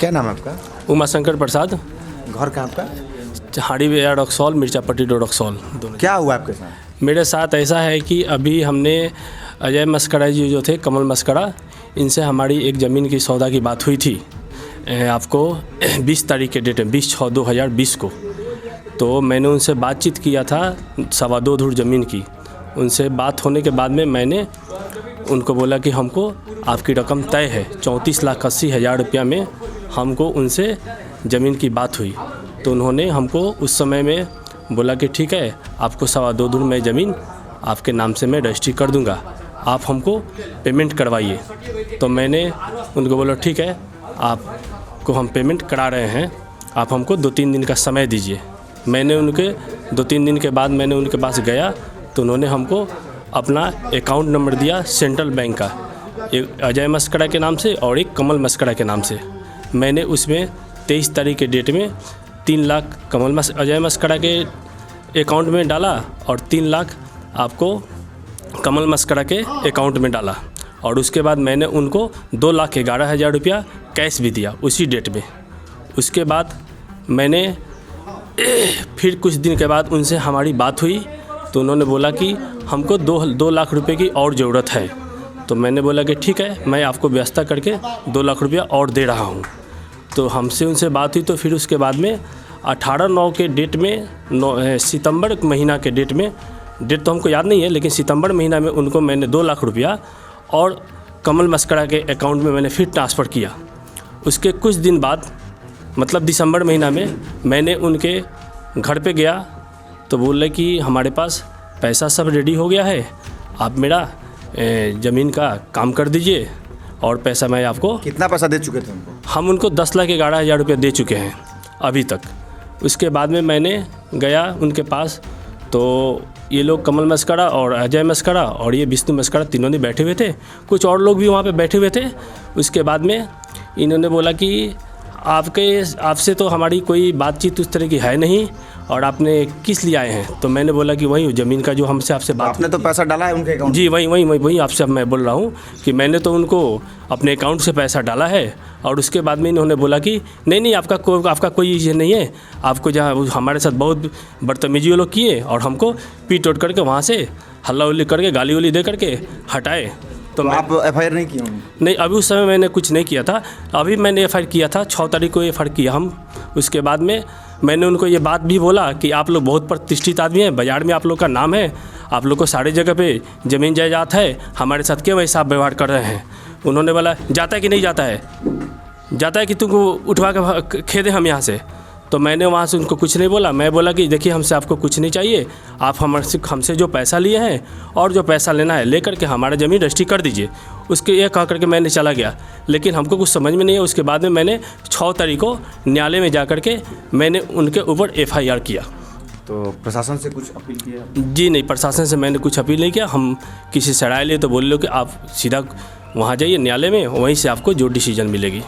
क्या नाम है आपका? उमाशंकर प्रसाद, घर कहाँ आपका? हाड़ी बेया रक्सौल, मिर्जापट्टी रक्सौल दोनों। क्या हुआ आपके साथ? मेरे साथ ऐसा है कि अभी हमने अजय मस्करा जी जो थे, कमल मस्करा, इनसे हमारी एक ज़मीन की सौदा की बात हुई थी आपको 20 तारीख के डेट में 20/6/2020 को। तो मैंने उनसे बातचीत किया था 2.25 धुर ज़मीन की। उनसे बात होने के बाद में मैंने उनको बोला कि हमको आपकी रकम तय है 34,80,000 रुपया में हमको उनसे ज़मीन की बात हुई। तो उन्होंने हमको उस समय में बोला कि ठीक है, आपको 2.25 धुर में ज़मीन आपके नाम से मैं रजिस्ट्री कर दूंगा, आप हमको पेमेंट करवाइए। तो मैंने उनको बोला ठीक है, आपको हम पेमेंट करा रहे हैं, आप हमको 2-3 दिन का समय दीजिए। मैंने उनके 2-3 दिन के बाद मैंने उनके पास गया तो उन्होंने हमको अपना अकाउंट नंबर दिया सेंट्रल बैंक का, एक अजय मस्करा के नाम से और एक कमल मस्करा के नाम से। मैंने उसमें 23 तारीख के डेट में 3 लाख अजय मस्करा के अकाउंट में डाला और 3 लाख आपको कमल मस्करा के अकाउंट में डाला। और उसके बाद मैंने उनको 2,11,000 रुपया कैश भी दिया उसी डेट में। उसके बाद मैंने फिर कुछ दिन के बाद उनसे हमारी बात हुई तो उन्होंने बोला कि हमको 2 लाख रुपए की और ज़रूरत है। तो मैंने बोला कि ठीक है, मैं आपको व्यवस्था करके 2 लाख रुपया और दे रहा हूँ। तो हमसे उनसे बात हुई। तो फिर उसके बाद में 18/9 के डेट में सितंबर महीना के डेट में, डेट तो हमको याद नहीं है, लेकिन सितंबर महीना में उनको मैंने 2 लाख रुपया और कमल मस्करा के अकाउंट में मैंने फिर ट्रांसफ़र किया। उसके कुछ दिन बाद मतलब दिसंबर महीना में मैंने उनके घर पे गया तो बोले कि हमारे पास पैसा सब रेडी हो गया है, आप मेरा ज़मीन का काम कर दीजिए और पैसा मैं आपको। कितना पैसा दे चुके थे उनको? हम उनको 10,11,000 रुपये दे चुके हैं अभी तक। उसके बाद में मैंने गया उनके पास तो ये लोग कमल मस्करा और अजय मस्करा और ये विष्णु मस्करा तीनों ने बैठे हुए थे, कुछ और लोग भी वहाँ पे बैठे हुए थे। उसके बाद में इन्होंने बोला कि आपसे तो हमारी कोई बातचीत उस तरह की है नहीं और आपने किस लिए आए हैं। तो मैंने बोला कि वही ज़मीन का जो हमसे आपसे बात। आपने तो पैसा डाला है उनके अकाउंट? जी वही आपसे अब मैं बोल रहा हूँ कि मैंने तो उनको अपने अकाउंट से पैसा डाला है। और उसके बाद में इन्होंने बोला कि नहीं आपका कोई ये नहीं है, आपको जहाँ हमारे साथ बहुत बदतमीजी लोग किए और हमको पीट उट करके वहाँ से हल्ला उल्ली करके गाली उली दे करके हटाए। तो आप FIR नहीं किया? नहीं, अभी उस समय मैंने कुछ नहीं किया था। अभी मैंने FIR किया था, 6 तारीख को FIR किया हम। उसके बाद में मैंने उनको ये बात भी बोला कि आप लोग बहुत प्रतिष्ठित आदमी हैं, बाज़ार में आप लोग का नाम है, आप लोग को सारे जगह पे ज़मीन जायदाद है, हमारे साथ क्यों वैसा आप व्यवहार कर रहे हैं। उन्होंने बोला जाता है कि नहीं जाता है, जाता है कि तुमको उठवा के खेदे हम यहाँ से। तो मैंने वहाँ से उनको कुछ नहीं बोला। मैं बोला कि देखिए हमसे आपको कुछ नहीं चाहिए, आप हमसे जो पैसा लिए हैं और जो पैसा लेना है लेकर के हमारा ज़मीन रजिस्ट्री कर दीजिए। उसके ये कह करके मैंने चला गया, लेकिन हमको कुछ समझ में नहीं है। उसके बाद में मैंने 6 तारीख को न्यायालय में जा कर के मैंने उनके ऊपर FIR किया। तो प्रशासन से कुछ अपील किया? जी नहीं, प्रशासन से मैंने कुछ अपील नहीं किया। हम किसी से राय लिए तो बोल लो कि आप सीधा वहाँ जाइए न्यायालय में, वहीं से आपको जो डिसीजन मिलेगी।